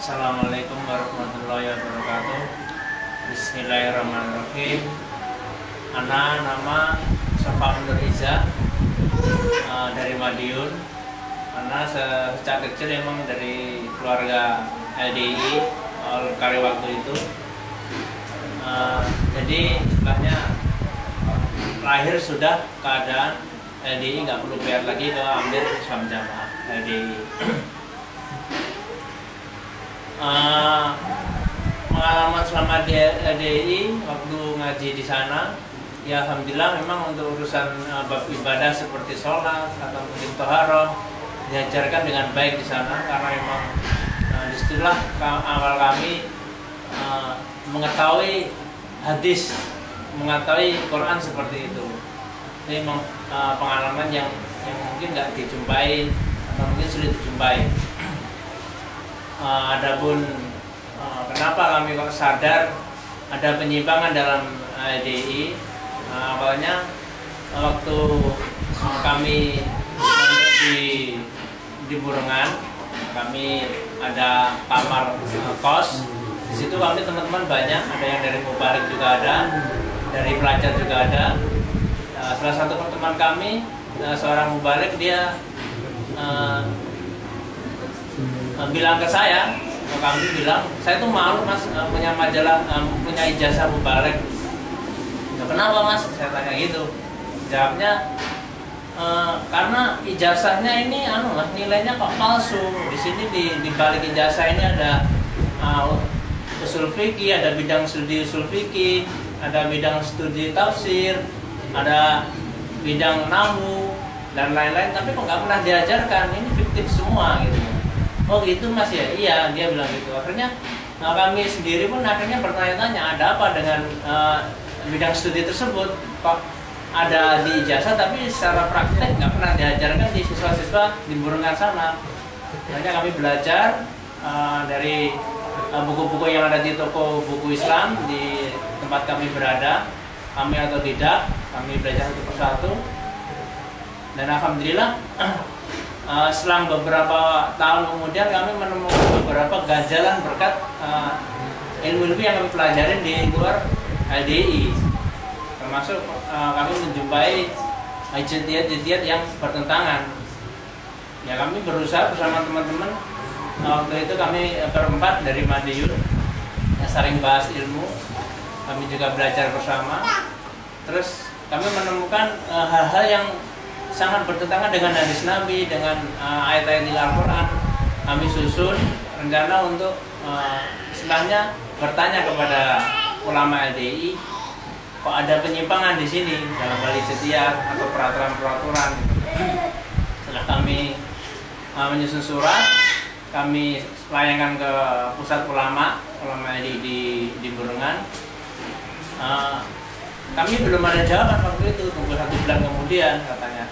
Assalamualaikum warahmatullahi wabarakatuh. Bismillahirrahmanirrahim. Nama Sofan Nuriza dari Madiun. Sejak kecil emang dari keluarga LDI kali waktu itu. Jadi istilahnya lahir sudah keadaan LDI, nggak perlu bayar lagi ke Amir Islam Jamaah LDI. Pengalaman selama di LDI waktu ngaji di sana, ya alhamdulillah memang untuk urusan bab ibadah seperti sholat atau mungkin toharoh diajarkan dengan baik di sana, karena memang disitulah awal kami mengetahui hadis, mengetahui Quran seperti itu. Ini memang pengalaman yang mungkin nggak dijumpai atau mungkin sulit dijumpai. Adapun kenapa kami kok sadar ada penyimpangan dalam LDI, awalnya waktu kami di Burengan, kami ada kamar kos. Di situ kami teman-teman banyak, ada yang dari Mubarak juga ada, dari pelajar juga ada. Salah satu teman kami, seorang Mubarak, dia bilang ke saya, kami bilang, saya tuh malu mas punya majalah, punya ijazah Mubarak. Kenapa mas? Saya tanya gitu. Jawabnya, karena ijazahnya ini mas, nilainya kok palsu. Di sini di balik ijazah ini ada usul fikih, ada bidang studi usul fikih, ada bidang studi tafsir, ada bidang nahwu dan lain-lain, tapi kok nggak pernah diajarkan. Ini fiktif semua gitu. Oh gitu mas ya? Iya, dia bilang gitu. Akhirnya kami sendiri pun akhirnya bertanya-tanya, ada apa dengan bidang studi tersebut? Kok ada di ijazah tapi secara praktek nggak pernah diajarkan di siswa-siswa di Burengan sana. Akhirnya kami belajar dari buku-buku yang ada di toko buku Islam di tempat kami berada. Kami otodidak, kami belajar satu persatu. Dan alhamdulillah selang beberapa tahun kemudian kami menemukan beberapa ganjalan berkat ilmu-ilmu yang kami pelajarin di luar LDI. Termasuk kami menjumpai ijtihad yang bertentangan. Ya kami berusaha bersama teman-teman. Waktu itu kami berempat dari Madiun yang sering bahas ilmu. Kami juga belajar bersama. Terus kami menemukan hal-hal yang sangat bertentangan dengan hadis Nabi, dengan ayat-ayat di Al-Quran. Kami susun rencana untuk istilahnya bertanya kepada ulama LDI, kok ada penyimpangan di sini dalam hal ijtihad atau peraturan-peraturan. Setelah kami menyusun surat, kami layangkan ke pusat ulama LDI di Burengan. Kami belum ada jawaban waktu itu, tunggu 1 bulan kemudian katanya.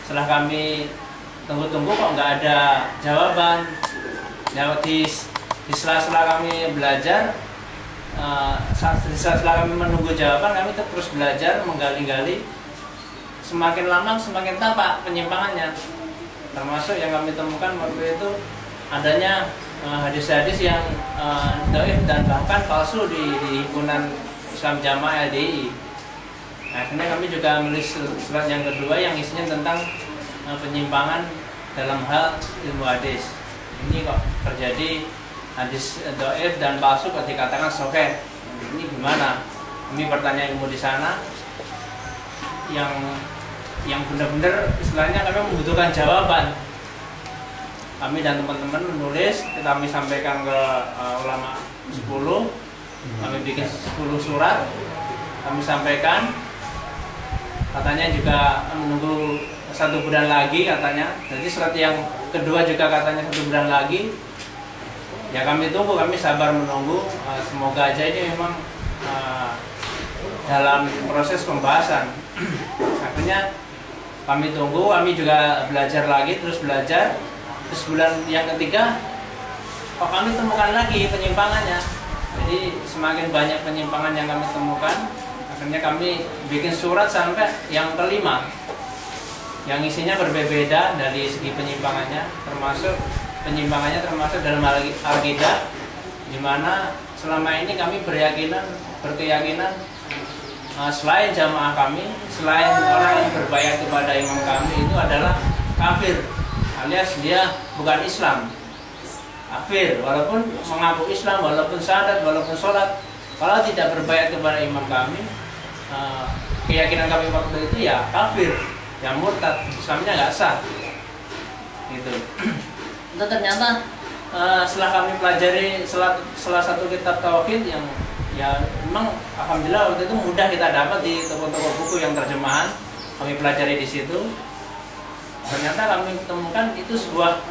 Setelah kami tunggu-tunggu kok nggak ada jawaban. Di sela-sela kami belajar, setelah kami menunggu jawaban, kami terus belajar, menggali-gali. Semakin lama semakin tampak penyimpangannya. Termasuk yang kami temukan waktu itu adanya hadis-hadis yang dhaif dan bahkan palsu di himpunan Islam Jamaah LDI. Akhirnya kami juga menulis surat yang kedua yang isinya tentang penyimpangan dalam hal ilmu hadis. Ini kok terjadi hadis dhaif dan palsu kok dikatakan sahih. Ini gimana? Kami bertanya ilmu di sana yang benar-benar istilahnya kami membutuhkan jawaban. Kami dan teman-teman menulis, kami sampaikan ke ulama 10. Kami bikin 10 surat, kami sampaikan. Katanya juga menunggu 1 bulan lagi katanya. Jadi surat yang kedua juga katanya 1 bulan lagi. Ya kami tunggu, kami sabar menunggu. Semoga aja ini memang dalam proses pembahasan. Akhirnya kami tunggu, kami juga belajar lagi, terus belajar. Terus bulan yang ketiga, kok kami temukan lagi penyimpangannya. Jadi semakin banyak penyimpangan yang kami temukan, akhirnya kami bikin surat sampai yang kelima, yang isinya berbeda dari segi penyimpangannya, termasuk penyimpangannya termasuk dalam akidah, di mana selama ini kami berkeyakinan selain jamaah kami, selain orang yang berbayat kepada imam kami itu adalah kafir, alias dia bukan Islam, kafir. Walaupun mengaku Islam, walaupun syahadat, walaupun sholat, kalau tidak berbayat kepada imam kami, keyakinan kami waktu itu ya kafir, ya murtad, Islamnya nggak sah gitu. Itu ternyata setelah kami pelajari salah satu kitab tauhid yang ya memang alhamdulillah waktu itu mudah kita dapat di toko-toko buku yang terjemahan, kami pelajari di situ. Ternyata kami temukan itu sebuah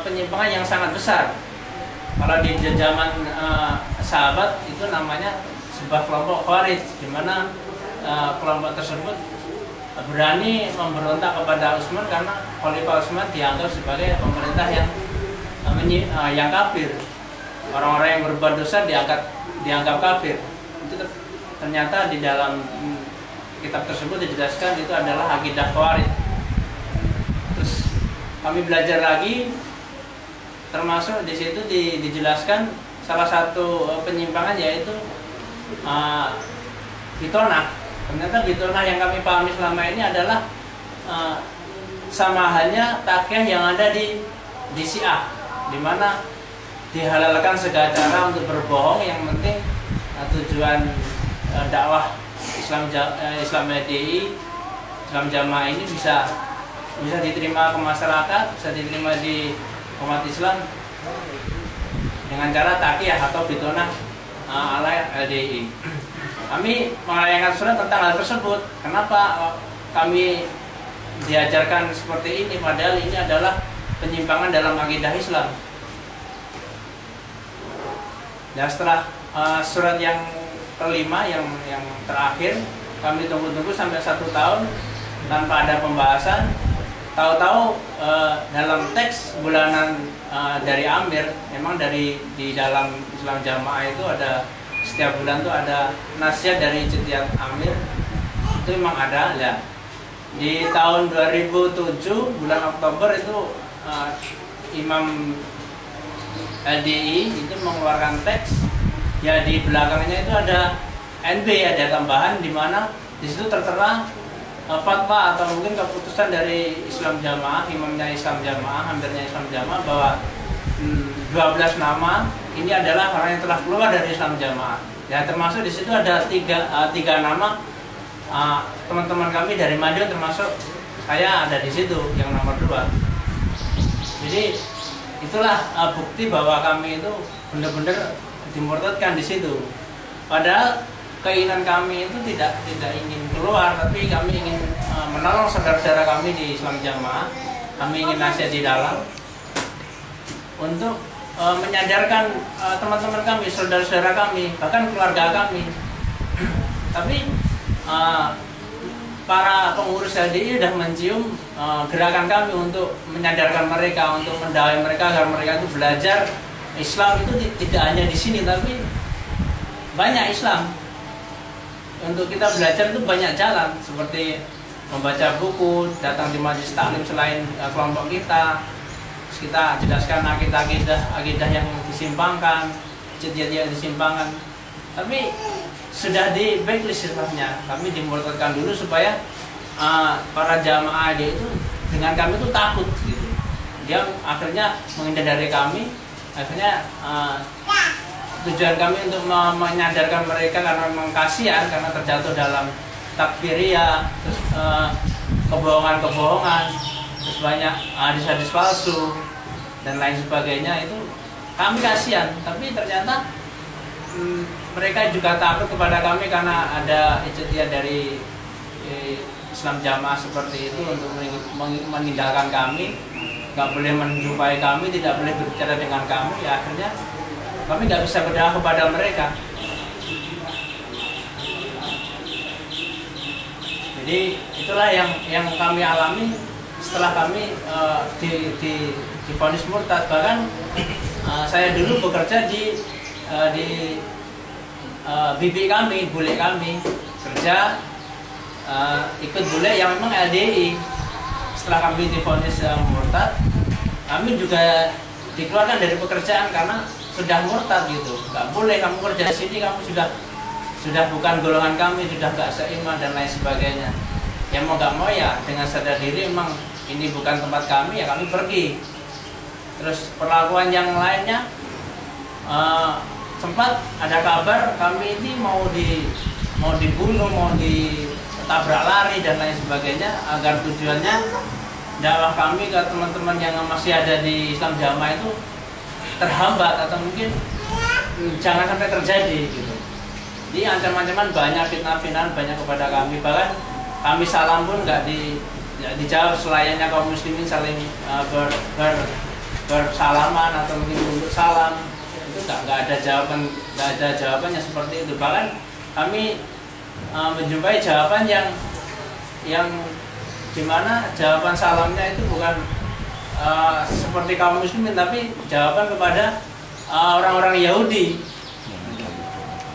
penyimpangan yang sangat besar. Kalau di zaman sahabat itu namanya sebuah kelompok Khawarij, di mana kelompok tersebut berani memberontak kepada Utsman karena Khalifah Utsman dianggap sebagai pemerintah yang kafir. Orang-orang yang berbuat dosa dianggap kafir. Itu ternyata di dalam kitab tersebut dijelaskan itu adalah akidah Khawarij. Terus kami belajar lagi, termasuk di situ dijelaskan salah satu penyimpangan yaitu bitonah. Ternyata bitonah yang kami pahami selama ini adalah sama halnya takyah yang ada di Syiah, di mana dihalalkan segala cara untuk berbohong, yang penting tujuan dakwah Islam HDI, Islam Jamaah ini bisa diterima ke masyarakat, bisa diterima di umat Islam dengan cara takyah atau bitonah ala LDI. Kami melayangkan surat tentang hal tersebut. Kenapa kami diajarkan seperti ini, padahal ini adalah penyimpangan dalam akidah Islam. Dan setelah surat yang kelima, yang terakhir, kami tunggu-tunggu sampai 1 tahun tanpa ada pembahasan. Tahu-tahu dalam teks bulanan dari Amir, memang di dalam Islam Jamaah itu ada setiap bulan tuh ada nasihat dari setiap Amir, itu memang ada ya. Di tahun 2007 bulan Oktober itu Imam LDI itu mengeluarkan teks, ya di belakangnya itu ada NB, ada tambahan di mana di situ tertera fatwa atau mungkin keputusan dari Islam Jamaah, imamnya Islam Jamaah, hampirnya Islam Jamaah, bahwa 12 nama ini adalah orang yang telah keluar dari Islam Jamaah. Ya termasuk di situ ada tiga nama teman-teman kami dari Madiun, termasuk saya ada di situ yang nomor 2. Jadi itulah bukti bahwa kami itu benar-benar dimurtadkan di situ. Padahal keinginan kami itu tidak ingin keluar, tapi kami ingin menolong saudara-saudara kami di Islam Jamaah. Kami ingin nasihat di dalam untuk menyadarkan teman-teman kami, saudara-saudara kami, bahkan keluarga kami. Tapi para pengurus LDI sudah mencium gerakan kami untuk menyadarkan mereka, untuk mendakwai mereka agar mereka itu belajar Islam itu tidak hanya di sini, tapi banyak Islam. Untuk kita belajar itu banyak jalan, seperti membaca buku, datang di majelis taklim selain kelompok kita. Terus kita jelaskan akidah yang disimpangkan, jadiat yang disimpangkan. Tapi sudah di backlist sebenarnya. Kami dimurtadkan dulu supaya para jamaah dia itu dengan kami itu takut gitu. Dia akhirnya menghindar dari kami. Akhirnya tujuan kami untuk menyadarkan mereka karena memang kasihan karena terjatuh dalam takfiriyah, terus kebohongan, terus banyak hadis-hadis palsu dan lain sebagainya. Itu kami kasihan, tapi ternyata mereka juga takut kepada kami karena ada ijtihad dari Islam Jamaah seperti itu untuk meninggalkan kami, nggak boleh menjumpai kami, tidak boleh berbicara dengan kami. Ya akhirnya kami nggak bisa berdakwah kepada mereka. Jadi itulah yang kami alami setelah kami divonis murtad. Bahkan saya dulu bekerja di bibi kami, bule kami, kerja ikut bule yang memang LDI. Setelah kami divonis murtad, kami juga dikeluarkan dari pekerjaan karena sudah murtad gitu. Nggak boleh kamu kerja di sini, kamu sudah bukan golongan kami, sudah nggak seiman dan lain sebagainya. Ya mau nggak mau ya dengan sadar diri memang ini bukan tempat kami, ya kami pergi. Terus perlakuan yang lainnya, sempat ada kabar kami ini mau dibunuh, mau ditabrak lari dan lain sebagainya, agar tujuannya dakwah kami ke teman-teman yang masih ada di Islam Jamaah itu terhambat atau mungkin jangan sampai terjadi gitu. Jadi ancaman-ancaman banyak, fitnah-fitnah banyak kepada kami, bahkan kami salam pun nggak dijawab selayaknya kaum muslimin saling bersalaman atau mungkin untuk salam, itu nggak ada jawabannya seperti itu. Bahkan kami menjumpai jawaban yang dimana jawaban salamnya itu bukan seperti kaum muslimin, tapi jawaban kepada orang-orang Yahudi.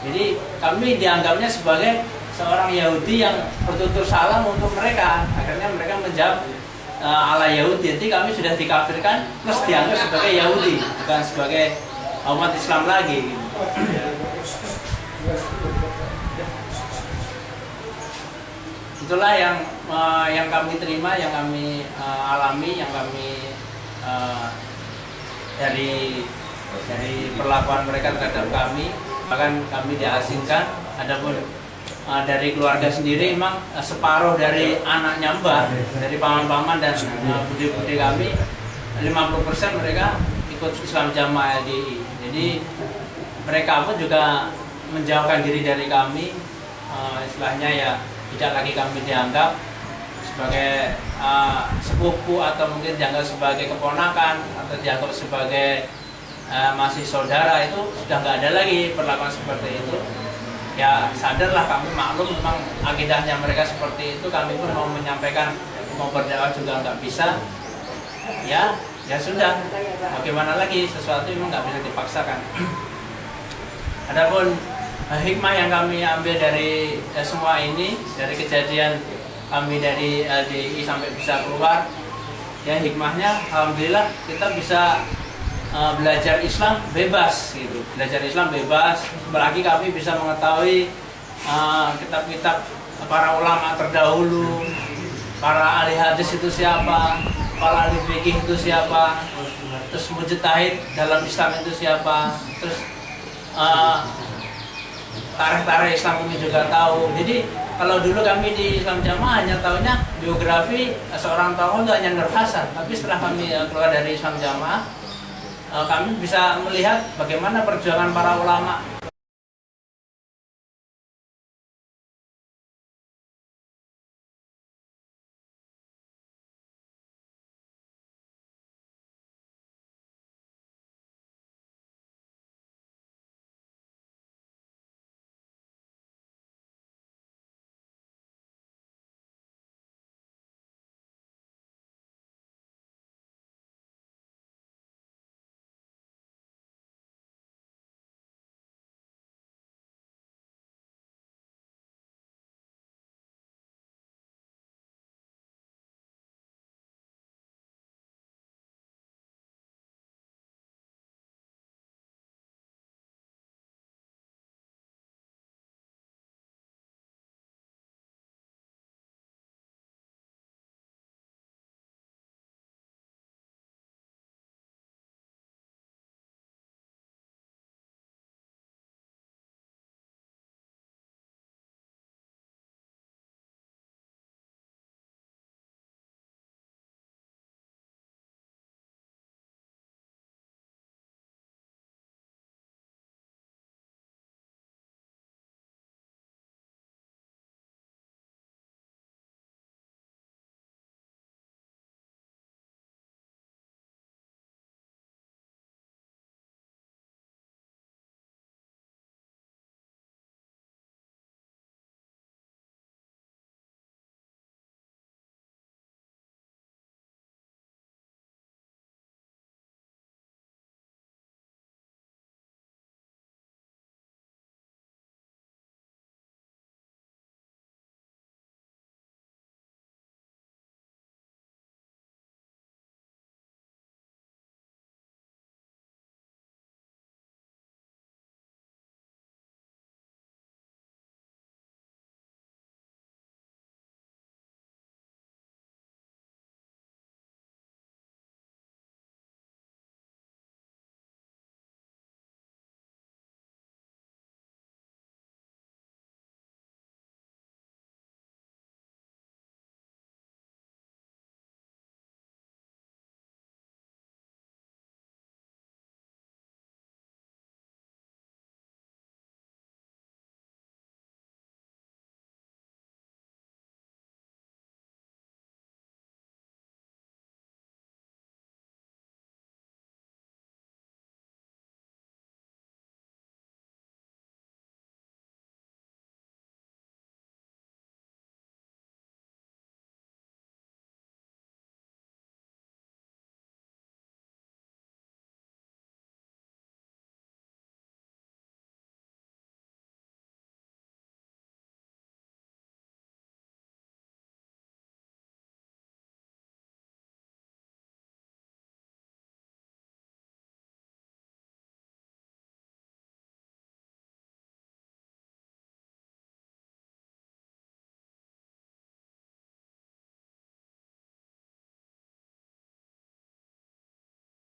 Jadi kami dianggapnya sebagai seorang Yahudi yang bertutur salam untuk mereka. Akhirnya mereka menjawab ala Yahudi. Jadi kami sudah dikafirkan plus dianggap sebagai Yahudi, bukan sebagai umat Islam lagi gitu. Itulah yang kami terima, yang kami alami, yang kami dari perlakuan mereka terhadap kami. Bahkan kami diasingkan. Adapun dari keluarga sendiri memang separuh dari anaknya Mbah, dari paman-paman dan bude-bude kami, 50% mereka ikut Islam Jamaah LDI. Jadi mereka pun juga menjauhkan diri dari kami, istilahnya ya tidak lagi kami dianggap sebagai sepupu atau mungkin dianggap sebagai keponakan atau dianggap sebagai masih saudara. Itu sudah nggak ada lagi perlakuan seperti itu. Ya sadarlah kami, maklum memang akidahnya mereka seperti itu, kami pun mau menyampaikan, mau berdakwah juga nggak bisa. Ya sudah, bagaimana lagi, sesuatu memang nggak bisa dipaksakan. Adapun hikmah yang kami ambil dari semua ini, dari kejadian kami dari LDI sampai bisa keluar, ya hikmahnya alhamdulillah kita bisa belajar Islam bebas gitu, belajar Islam bebas. Apalagi kami bisa mengetahui kitab-kitab para ulama terdahulu, para ahli hadis itu siapa, para ahli fikih itu siapa, terus mujtahid dalam Islam itu siapa, terus tarikh Islam kami juga tahu. Jadi kalau dulu kami di Islam Jamaah hanya tahunya biografi seorang tokoh itu hanya Nur Hasan, tapi setelah kami keluar dari Islam Jamaah, kami bisa melihat bagaimana perjuangan para ulama